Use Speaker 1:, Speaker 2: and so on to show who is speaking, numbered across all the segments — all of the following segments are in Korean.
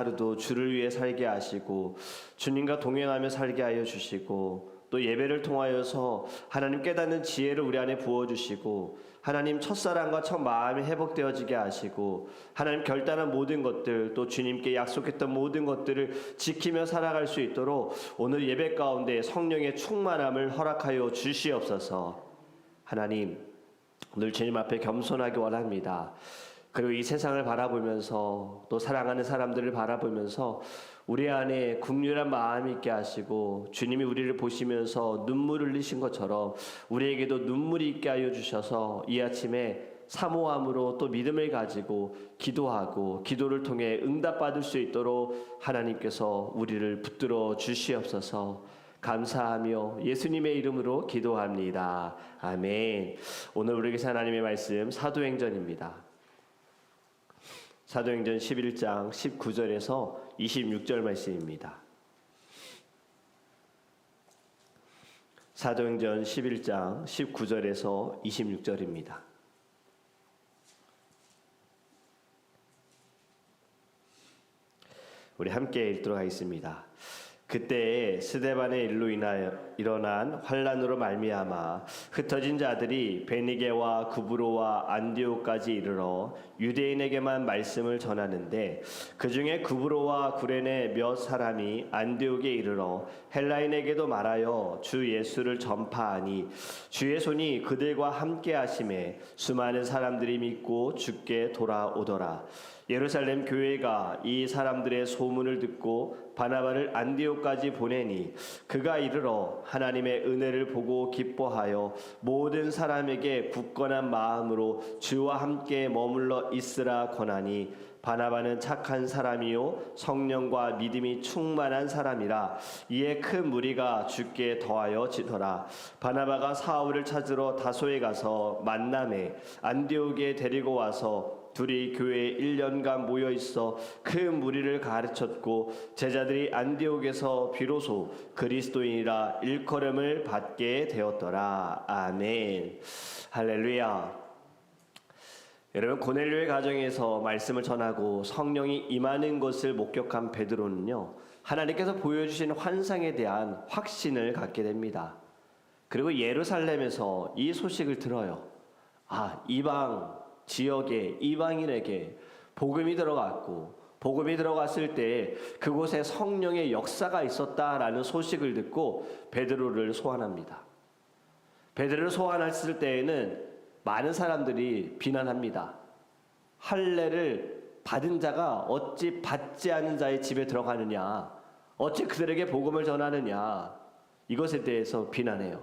Speaker 1: 하루도 주를 위해 살게 하시고 주님과 동행하며 살게 하여 주시고 또 예배를 통하여서 하나님 깨닫는 지혜를 우리 안에 부어주시고 하나님 첫사랑과 첫 마음이 회복되어지게 하시고 하나님 결단한 모든 것들 또 주님께 약속했던 모든 것들을 지키며 살아갈 수 있도록 오늘 예배 가운데 성령의 충만함을 허락하여 주시옵소서. 하나님 오늘 주님 앞에 겸손하게 원합니다. 그리고 이 세상을 바라보면서 또 사랑하는 사람들을 바라보면서 우리 안에 긍휼한 마음이 있게 하시고 주님이 우리를 보시면서 눈물을 흘리신 것처럼 우리에게도 눈물이 있게 하여 주셔서 이 아침에 사모함으로 또 믿음을 가지고 기도하고 기도를 통해 응답받을 수 있도록 하나님께서 우리를 붙들어 주시옵소서. 감사하며 예수님의 이름으로 기도합니다. 아멘. 오늘 우리에게 하나님의 말씀 사도행전입니다. 사도행전 11장 19절에서 26절 말씀입니다. 사도행전 11장 19절에서 26절입니다. 우리 함께 읽도록 하겠습니다. 그때에 스데반의 일로 인하여 일어난 환란으로 말미암아 흩어진 자들이 베니게와 구브로와 안디옥까지 이르러 유대인에게만 말씀을 전하는데 그 중에 구브로와 구레네 몇 사람이 안디옥에 이르러 헬라인에게도 말하여 주 예수를 전파하니 주의 손이 그들과 함께 하심에 수많은 사람들이 믿고 주께 돌아오더라. 예루살렘 교회가 이 사람들의 소문을 듣고 바나바를 안디옥까지 보내니 그가 이르러 하나님의 은혜를 보고 기뻐하여 모든 사람에게 굳건한 마음으로 주와 함께 머물러 있으라 권하니 바나바는 착한 사람이요 성령과 믿음이 충만한 사람이라. 이에 큰 무리가 주께 더하여 지더라. 바나바가 사울을 찾으러 다소에 가서 만남에 안디옥에 데리고 와서 둘이 교회에 1년간 모여 있어 큰 무리를 가르쳤고 제자들이 안디옥에서 비로소 그리스도인이라 일컬음을 받게 되었더라. 아멘. 할렐루야. 여러분, 고넬료의 가정에서 말씀을 전하고 성령이 임하는 것을 목격한 베드로는요, 하나님께서 보여주신 환상에 대한 확신을 갖게 됩니다. 그리고 예루살렘에서 이 소식을 들어요. 이방 지역에 이방인에게 복음이 들어갔고 복음이 들어갔을 때 그곳에 성령의 역사가 있었다라는 소식을 듣고 베드로를 소환합니다. 베드로를 소환했을 때에는 많은 사람들이 비난합니다. 할례를 받은 자가 어찌 받지 않은 자의 집에 들어가느냐, 어찌 그들에게 복음을 전하느냐, 이것에 대해서 비난해요.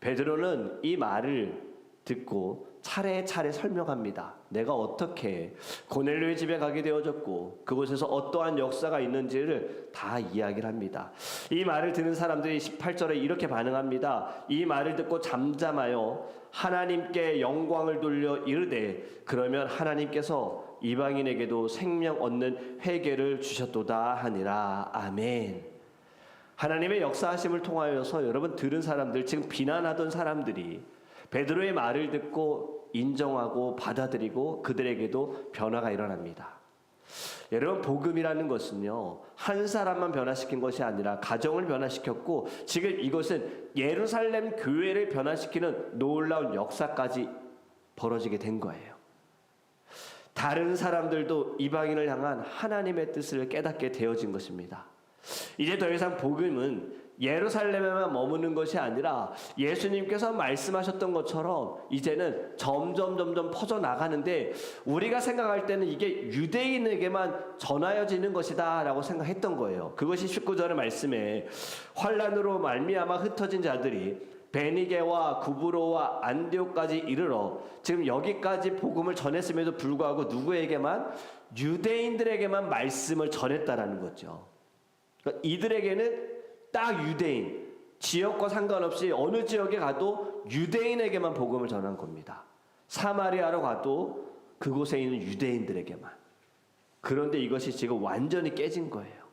Speaker 1: 베드로는 이 말을 듣고 차례차례 설명합니다. 내가 어떻게 고넬료의 집에 가게 되어졌고 그곳에서 어떠한 역사가 있는지를 다 이야기를 합니다. 이 말을 듣는 사람들이 18절에 이렇게 반응합니다. 이 말을 듣고 잠잠하여 하나님께 영광을 돌려 이르되 그러면 하나님께서 이방인에게도 생명 얻는 회개를 주셨도다 하니라. 아멘. 하나님의 역사하심을 통하여서 여러분 들은 사람들, 지금 비난하던 사람들이 베드로의 말을 듣고 인정하고 받아들이고 그들에게도 변화가 일어납니다. 여러분, 복음이라는 것은요, 한 사람만 변화시킨 것이 아니라 가정을 변화시켰고 지금 이것은 예루살렘 교회를 변화시키는 놀라운 역사까지 벌어지게 된 거예요. 다른 사람들도 이방인을 향한 하나님의 뜻을 깨닫게 되어진 것입니다. 이제 더 이상 복음은 예루살렘에만 머무는 것이 아니라 예수님께서 말씀하셨던 것처럼 이제는 점점 퍼져나가는데 우리가 생각할 때는 이게 유대인에게만 전하여지는 것이다 라고 생각했던 거예요. 그것이 19절의 말씀에 환란으로 말미암아 흩어진 자들이 베니게와 구브로와 안디옥까지 이르러, 지금 여기까지 복음을 전했음에도 불구하고 누구에게만? 유대인들에게만 말씀을 전했다라는 거죠. 그러니까 이들에게는 딱 유대인, 지역과 상관없이 어느 지역에 가도 유대인에게만 복음을 전한 겁니다. 사마리아로 가도 그곳에 있는 유대인들에게만. 그런데 이것이 지금 완전히 깨진 거예요.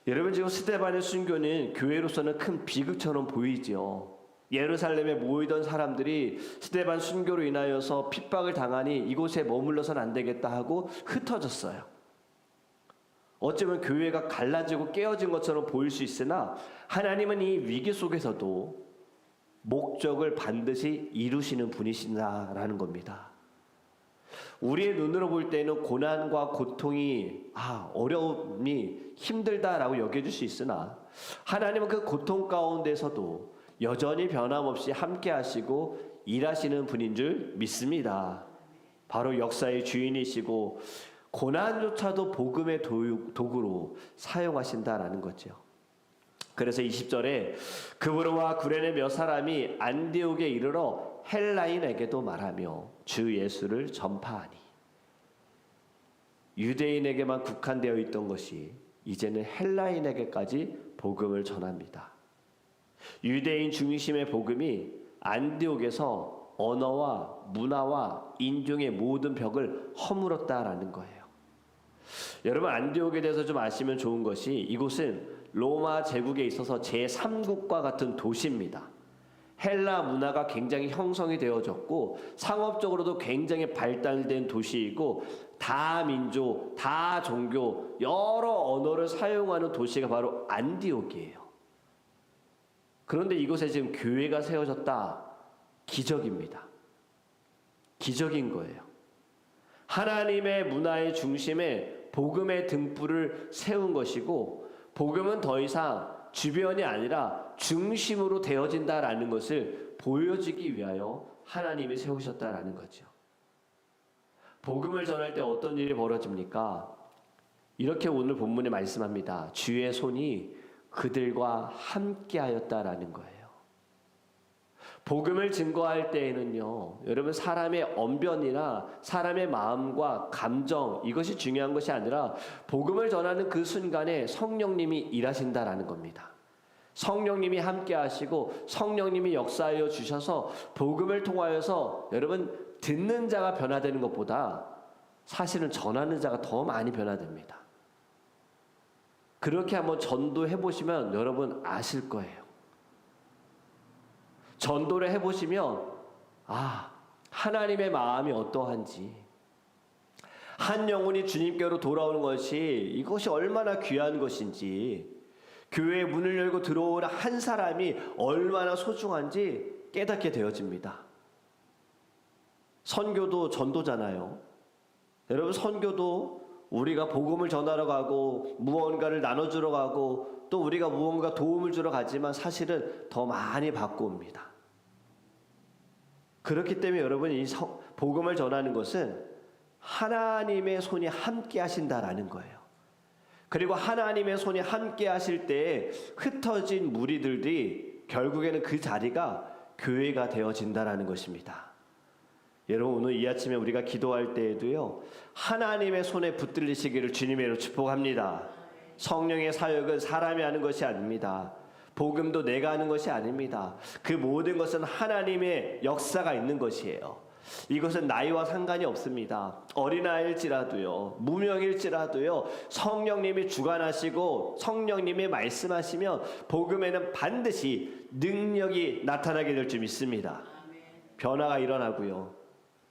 Speaker 1: 여러분, 지금 스데반의 순교는 교회로서는 큰 비극처럼 보이죠. 예루살렘에 모이던 사람들이 스데반 순교로 인하여서 핍박을 당하니 이곳에 머물러서는 안 되겠다 하고 흩어졌어요. 어쩌면 교회가 갈라지고 깨어진 것처럼 보일 수 있으나 하나님은 이 위기 속에서도 목적을 반드시 이루시는 분이시다라는 겁니다. 우리의 눈으로 볼 때는 고난과 고통이 어려움이 힘들다라고 여겨질 수 있으나 하나님은 그 고통 가운데서도 여전히 변함없이 함께 하시고 일하시는 분인 줄 믿습니다. 바로 역사의 주인이시고 고난조차도 복음의 도구로 사용하신다라는 거죠. 그래서 20절에 그브로와 구레네 몇 사람이 안디옥에 이르러 헬라인에게도 말하며 주 예수를 전파하니, 유대인에게만 국한되어 있던 것이 이제는 헬라인에게까지 복음을 전합니다. 유대인 중심의 복음이 안디옥에서 언어와 문화와 인종의 모든 벽을 허물었다라는 거예요. 여러분, 안디옥에 대해서 좀 아시면 좋은 것이 이곳은 로마 제국에 있어서 제3국과 같은 도시입니다. 헬라 문화가 굉장히 형성이 되어졌고 상업적으로도 굉장히 발달된 도시이고 다 민족, 다 종교, 여러 언어를 사용하는 도시가 바로 안디옥이에요. 그런데 이곳에 지금 교회가 세워졌다. 기적입니다. 기적인 거예요. 하나님의 문화의 중심에 복음의 등불을 세운 것이고, 복음은 더 이상 주변이 아니라 중심으로 되어진다라는 것을 보여주기 위하여 하나님이 세우셨다라는 거죠. 복음을 전할 때 어떤 일이 벌어집니까? 이렇게 오늘 본문에 말씀합니다. 주의 손이 그들과 함께하였다라는 거예요. 복음을 증거할 때에는요, 여러분, 사람의 언변이나 사람의 마음과 감정, 이것이 중요한 것이 아니라 복음을 전하는 그 순간에 성령님이 일하신다라는 겁니다. 성령님이 함께 하시고 성령님이 역사하여 주셔서 복음을 통하여서 여러분, 듣는 자가 변화되는 것보다 사실은 전하는 자가 더 많이 변화됩니다. 그렇게 한번 전도해 보시면 여러분 아실 거예요. 전도를 해보시면 하나님의 마음이 어떠한지, 한 영혼이 주님께로 돌아오는 것이 이것이 얼마나 귀한 것인지, 교회의 문을 열고 들어오는 한 사람이 얼마나 소중한지 깨닫게 되어집니다. 선교도 전도잖아요. 여러분, 선교도 우리가 복음을 전하러 가고 무언가를 나눠주러 가고 또 우리가 무언가 도움을 주러 가지만 사실은 더 많이 받고 옵니다. 그렇기 때문에 여러분, 이 복음을 전하는 것은 하나님의 손이 함께 하신다라는 거예요. 그리고 하나님의 손이 함께 하실 때에 흩어진 무리들이 결국에는 그 자리가 교회가 되어진다라는 것입니다. 여러분, 오늘 이 아침에 우리가 기도할 때에도요, 하나님의 손에 붙들리시기를 주님의 이름으로 축복합니다. 성령의 사역은 사람이 하는 것이 아닙니다. 복음도 내가 하는 것이 아닙니다. 그 모든 것은 하나님의 역사가 있는 것이에요. 이것은 나이와 상관이 없습니다. 어린아이일지라도요, 무명일지라도요, 성령님이 주관하시고 성령님이 말씀하시면 복음에는 반드시 능력이 나타나게 될 줄 믿습니다. 변화가 일어나고요,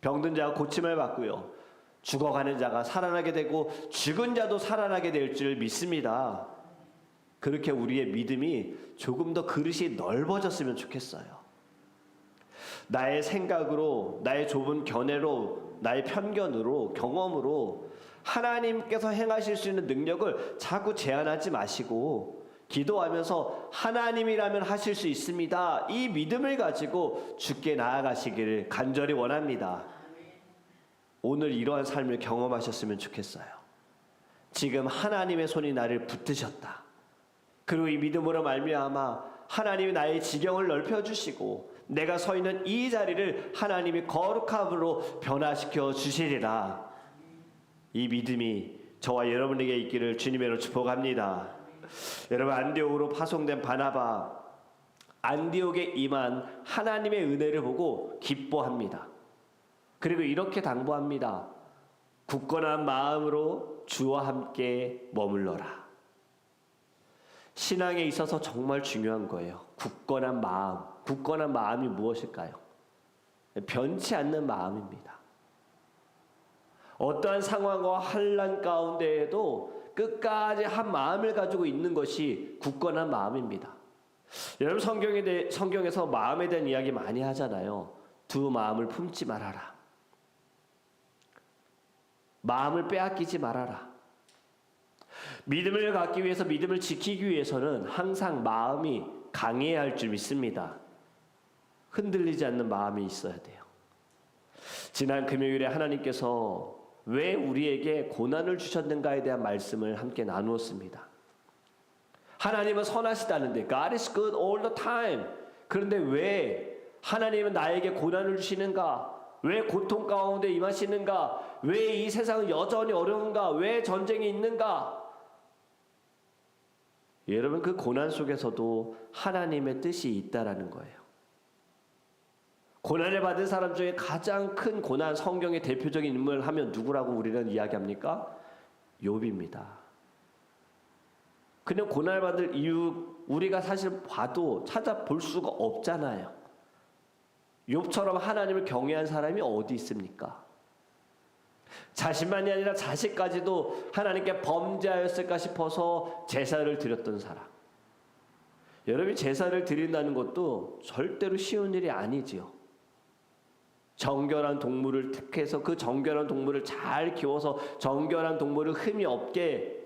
Speaker 1: 병든 자가 고침을 받고요, 죽어가는 자가 살아나게 되고 죽은 자도 살아나게 될 줄 믿습니다. 그렇게 우리의 믿음이 조금 더 그릇이 넓어졌으면 좋겠어요. 나의 생각으로, 나의 좁은 견해로, 나의 편견으로, 경험으로 하나님께서 행하실 수 있는 능력을 자꾸 제한하지 마시고 기도하면서 하나님이라면 하실 수 있습니다, 이 믿음을 가지고 주께 나아가시기를 간절히 원합니다. 오늘 이러한 삶을 경험하셨으면 좋겠어요. 지금 하나님의 손이 나를 붙드셨다. 그리고 이 믿음으로 말미암아 하나님이 나의 지경을 넓혀주시고 내가 서 있는 이 자리를 하나님이 거룩함으로 변화시켜 주시리라. 이 믿음이 저와 여러분에게 있기를 주님의 이름으로 축복합니다. 여러분, 안디옥으로 파송된 바나바, 안디옥에 임한 하나님의 은혜를 보고 기뻐합니다. 그리고 이렇게 당부합니다. 굳건한 마음으로 주와 함께 머물러라. 신앙에 있어서 정말 중요한 거예요. 굳건한 마음. 굳건한 마음이 무엇일까요? 변치 않는 마음입니다. 어떠한 상황과 환난 가운데에도 끝까지 한 마음을 가지고 있는 것이 굳건한 마음입니다. 여러분 성경에서 마음에 대한 이야기 많이 하잖아요. 두 마음을 품지 말아라. 마음을 빼앗기지 말아라. 믿음을 갖기 위해서, 믿음을 지키기 위해서는 항상 마음이 강해야 할 줄 믿습니다. 흔들리지 않는 마음이 있어야 돼요. 지난 금요일에 하나님께서 왜 우리에게 고난을 주셨는가에 대한 말씀을 함께 나누었습니다. 하나님은 선하시다는데 God is good all the time. 그런데 왜 하나님은 나에게 고난을 주시는가? 왜 고통 가운데 임하시는가? 왜 이 세상은 여전히 어려운가? 왜 전쟁이 있는가? 여러분, 그 고난 속에서도 하나님의 뜻이 있다라는 거예요. 고난을 받은 사람 중에 가장 큰 고난, 성경의 대표적인 인물을 하면 누구라고 우리는 이야기합니까? 욥입니다. 그냥 고난을 받을 이유 우리가 사실 봐도 찾아볼 수가 없잖아요. 욥처럼 하나님을 경외한 사람이 어디 있습니까? 자신만이 아니라 자식까지도 하나님께 범죄하였을까 싶어서 제사를 드렸던 사람. 여러분이 제사를 드린다는 것도 절대로 쉬운 일이 아니지요. 정결한 동물을 택해서 그 정결한 동물을 잘 키워서 정결한 동물을 흠이 없게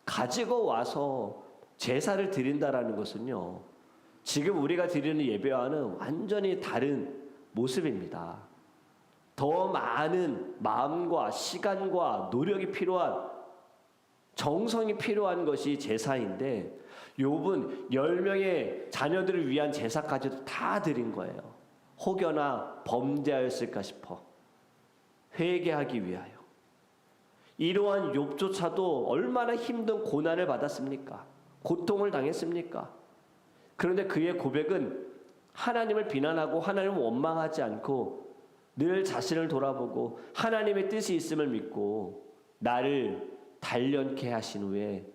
Speaker 1: 가지고 와서 제사를 드린다라는 것은요, 지금 우리가 드리는 예배와는 완전히 다른 모습입니다. 더 많은 마음과 시간과 노력이 필요한, 정성이 필요한 것이 제사인데 욥은 10명의 자녀들을 위한 제사까지도 다 드린 거예요. 혹여나 범죄하였을까 싶어 회개하기 위하여. 이러한 욥조차도 얼마나 힘든 고난을 받았습니까? 고통을 당했습니까? 그런데 그의 고백은 하나님을 비난하고 하나님을 원망하지 않고 늘 자신을 돌아보고 하나님의 뜻이 있음을 믿고 나를 단련케 하신 후에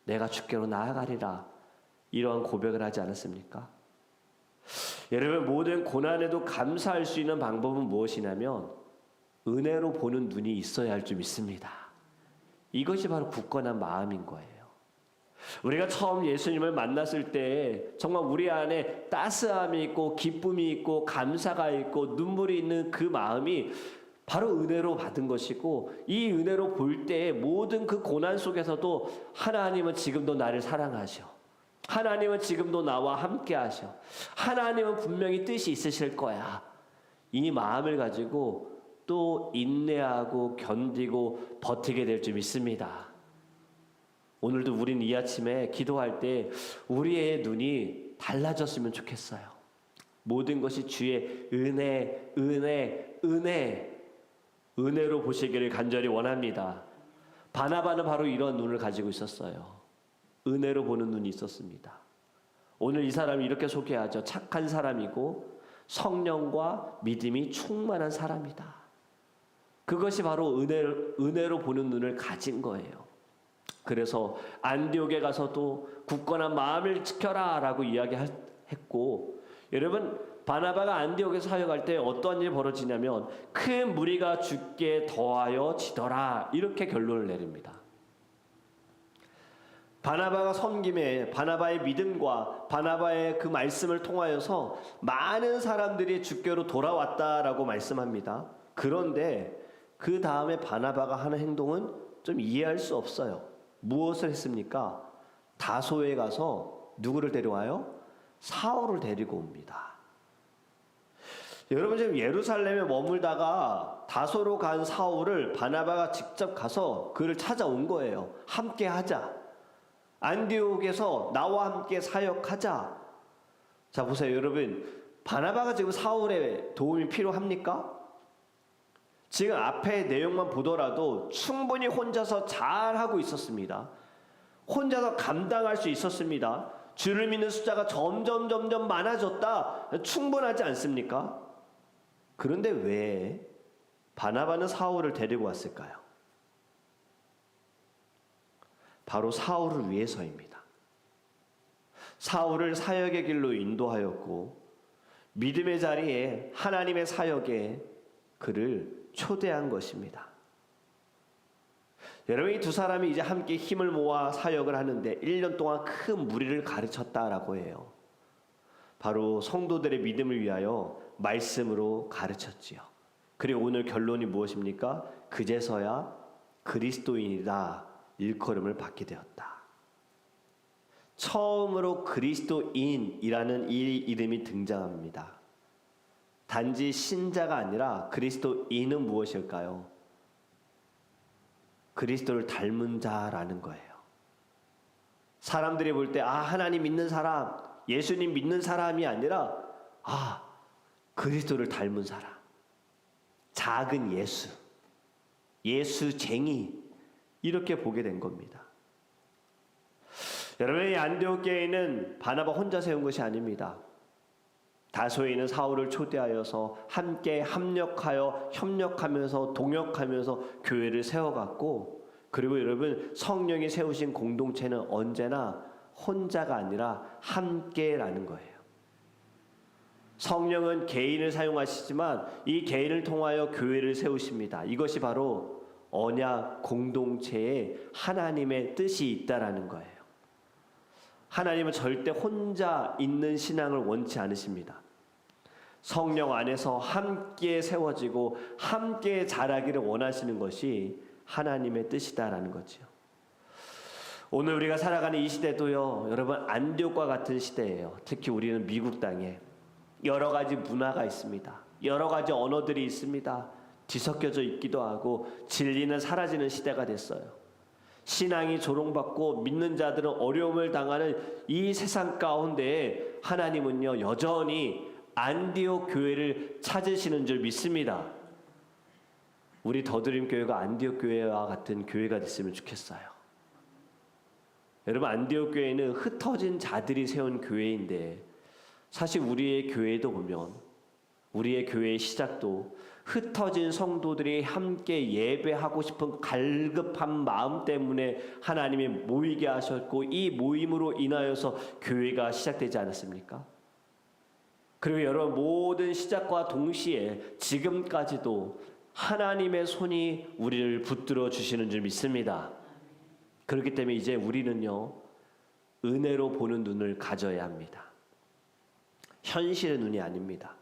Speaker 1: 내가 주께로 나아가리라, 이러한 고백을 하지 않았습니까? 여러분, 모든 고난에도 감사할 수 있는 방법은 무엇이냐면 은혜로 보는 눈이 있어야 할 줄 믿습니다. 이것이 바로 굳건한 마음인 거예요. 우리가 처음 예수님을 만났을 때 정말 우리 안에 따스함이 있고 기쁨이 있고 감사가 있고 눈물이 있는 그 마음이 바로 은혜로 받은 것이고, 이 은혜로 볼 때 모든 그 고난 속에서도 하나님은 지금도 나를 사랑하셔. 하나님은 지금도 나와 함께 하셔. 하나님은 분명히 뜻이 있으실 거야. 이 마음을 가지고 또 인내하고 견디고 버티게 될 줄 믿습니다. 오늘도 우린 이 아침에 기도할 때 우리의 눈이 달라졌으면 좋겠어요. 모든 것이 주의 은혜, 은혜, 은혜, 은혜로 보시기를 간절히 원합니다. 바나바는 바로 이런 눈을 가지고 있었어요. 은혜로 보는 눈이 있었습니다. 오늘 이 사람이 이렇게 소개하죠. 착한 사람이고 성령과 믿음이 충만한 사람이다. 그것이 바로 은혜로 보는 눈을 가진 거예요. 그래서 안디옥에 가서도 굳건한 마음을 지켜라 라고 이야기했고, 여러분, 바나바가 안디옥에서 사역할 때 어떠한 일이 벌어지냐면 큰 무리가 죽게 더하여 지더라, 이렇게 결론을 내립니다. 바나바가 섬김에 바나바의 믿음과 바나바의 그 말씀을 통하여서 많은 사람들이 주께로 돌아왔다라고 말씀합니다. 그런데 그 다음에 바나바가 하는 행동은 좀 이해할 수 없어요. 무엇을 했습니까? 다소에 가서 누구를 데려와요? 사울을 데리고 옵니다. 여러분, 지금 예루살렘에 머물다가 다소로 간 사울을 바나바가 직접 가서 그를 찾아온 거예요. 함께 하자. 안디옥에서 나와 함께 사역하자. 자, 보세요. 여러분, 바나바가 지금 사울의 도움이 필요합니까? 지금 앞에 내용만 보더라도 충분히 혼자서 잘하고 있었습니다. 혼자서 감당할 수 있었습니다. 주를 믿는 숫자가 점점 많아졌다. 충분하지 않습니까? 그런데 왜 바나바는 사울을 데리고 왔을까요? 바로 사울을 위해서입니다. 사울을 사역의 길로 인도하였고 믿음의 자리에, 하나님의 사역에 그를 초대한 것입니다. 여러분, 이 두 사람이 이제 함께 힘을 모아 사역을 하는데 1년 동안 큰 무리를 가르쳤다라고 해요. 바로 성도들의 믿음을 위하여 말씀으로 가르쳤지요. 그리고 오늘 결론이 무엇입니까? 그제서야 그리스도인이다 일컬음을 받게 되었다. 처음으로 그리스도인이라는 이 이름이 등장합니다. 단지 신자가 아니라 그리스도인은 무엇일까요? 그리스도를 닮은 자라는 거예요. 사람들이 볼 때 하나님 믿는 사람, 예수님 믿는 사람이 아니라 그리스도를 닮은 사람, 작은 예수, 예수쟁이, 이렇게 보게 된 겁니다. 여러분, 이 안디옥 교회는 바나바 혼자 세운 것이 아닙니다. 다소에 있는 사울을 초대하여서 함께 합력하여 협력하면서 동역하면서 교회를 세워갔고, 그리고 여러분, 성령이 세우신 공동체는 언제나 혼자가 아니라 함께라는 거예요. 성령은 개인을 사용하시지만 이 개인을 통하여 교회를 세우십니다. 이것이 바로 언약 공동체에 하나님의 뜻이 있다라는 거예요. 하나님은 절대 혼자 있는 신앙을 원치 않으십니다. 성령 안에서 함께 세워지고 함께 자라기를 원하시는 것이 하나님의 뜻이다라는 거죠. 오늘 우리가 살아가는 이 시대도요, 여러분, 안디옥과 같은 시대예요. 특히 우리는 미국 땅에 여러 가지 문화가 있습니다. 여러 가지 언어들이 있습니다. 뒤섞여져 있기도 하고 진리는 사라지는 시대가 됐어요. 신앙이 조롱받고 믿는 자들은 어려움을 당하는 이 세상 가운데에 하나님은요, 여전히 안디옥 교회를 찾으시는 줄 믿습니다. 우리 더드림 교회가 안디옥 교회와 같은 교회가 됐으면 좋겠어요. 여러분, 안디옥 교회는 흩어진 자들이 세운 교회인데, 사실 우리의 교회도 보면, 우리의 교회의 시작도 흩어진 성도들이 함께 예배하고 싶은 갈급한 마음 때문에 하나님이 모이게 하셨고, 이 모임으로 인하여서 교회가 시작되지 않았습니까? 그리고 여러분, 모든 시작과 동시에 지금까지도 하나님의 손이 우리를 붙들어 주시는 줄 믿습니다. 그렇기 때문에 이제 우리는요, 은혜로 보는 눈을 가져야 합니다. 현실의 눈이 아닙니다.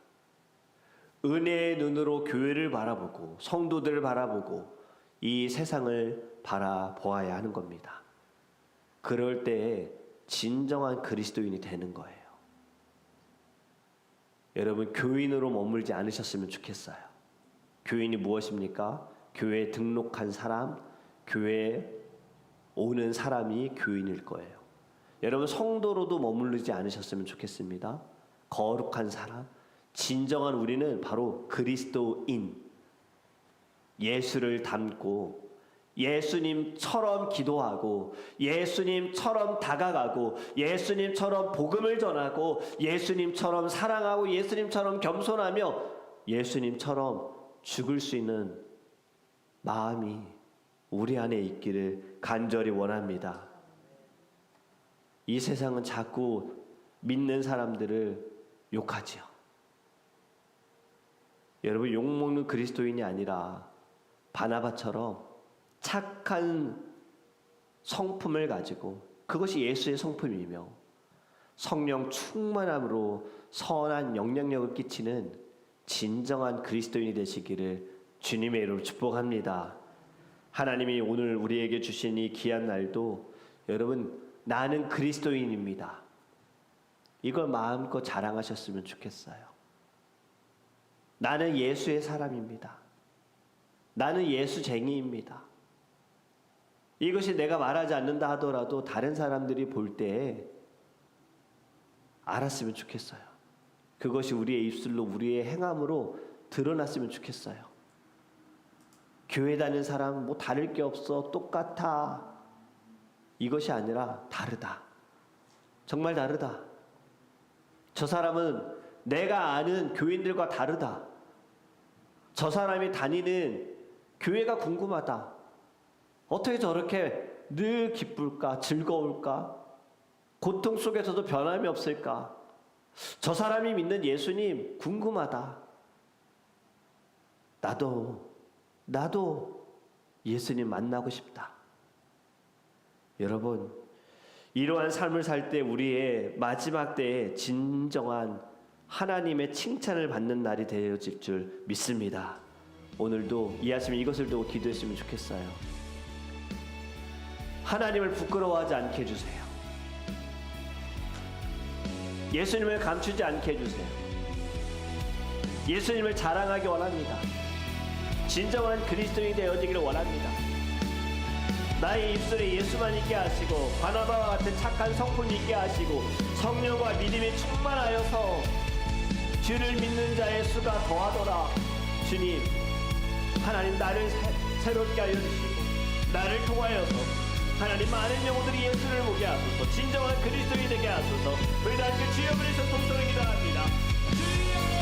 Speaker 1: 은혜의 눈으로 교회를 바라보고 성도들을 바라보고 이 세상을 바라보아야 하는 겁니다. 그럴 때에 진정한 그리스도인이 되는 거예요. 여러분, 교인으로 머물지 않으셨으면 좋겠어요. 교인이 무엇입니까? 교회에 등록한 사람, 교회에 오는 사람이 교인일 거예요. 여러분, 성도로도 머무르지 않으셨으면 좋겠습니다. 거룩한 사람, 진정한 우리는 바로 그리스도인, 예수를 닮고 예수님처럼 기도하고 예수님처럼 다가가고 예수님처럼 복음을 전하고 예수님처럼 사랑하고 예수님처럼 겸손하며 예수님처럼 죽을 수 있는 마음이 우리 안에 있기를 간절히 원합니다. 이 세상은 자꾸 믿는 사람들을 욕하지요. 여러분, 욕먹는 그리스도인이 아니라 바나바처럼 착한 성품을 가지고, 그것이 예수의 성품이며 성령 충만함으로 선한 영향력을 끼치는 진정한 그리스도인이 되시기를 주님의 이름으로 축복합니다. 하나님이 오늘 우리에게 주신 이 귀한 날도 여러분, 나는 그리스도인입니다, 이걸 마음껏 자랑하셨으면 좋겠어요. 나는 예수의 사람입니다. 나는 예수쟁이입니다. 이것이 내가 말하지 않는다 하더라도 다른 사람들이 볼 때 알았으면 좋겠어요. 그것이 우리의 입술로 우리의 행함으로 드러났으면 좋겠어요. 교회 다니는 사람 뭐 다를 게 없어, 똑같아, 이것이 아니라 다르다, 정말 다르다. 저 사람은 내가 아는 교인들과 다르다. 저 사람이 다니는 교회가 궁금하다. 어떻게 저렇게 늘 기쁠까, 즐거울까, 고통 속에서도 변함이 없을까. 저 사람이 믿는 예수님 궁금하다. 나도 예수님 만나고 싶다. 여러분, 이러한 삶을 살 때 우리의 마지막 때에 진정한 하나님의 칭찬을 받는 날이 되어질 줄 믿습니다. 오늘도 이 아침에 이것을 두고 기도했으면 좋겠어요. 하나님을 부끄러워하지 않게 해주세요. 예수님을 감추지 않게 해주세요. 예수님을 자랑하기 원합니다. 진정한 그리스도인이 되어지기를 원합니다. 나의 입술에 예수만 있게 하시고 바나바와 같은 착한 성품이 있게 하시고 성령과 믿음이 충만하여서 주를 믿는 자의 수가 더하더라. 주님, 하나님 나를 새롭게 하여 주시고 나를 통하여서 하나님 많은 영혼들이 예수를 보게 하소서. 진정한 그리스도인이 되게 하소서. 우리 다 그 주여 그리스도 통성을 기도합니다. 주여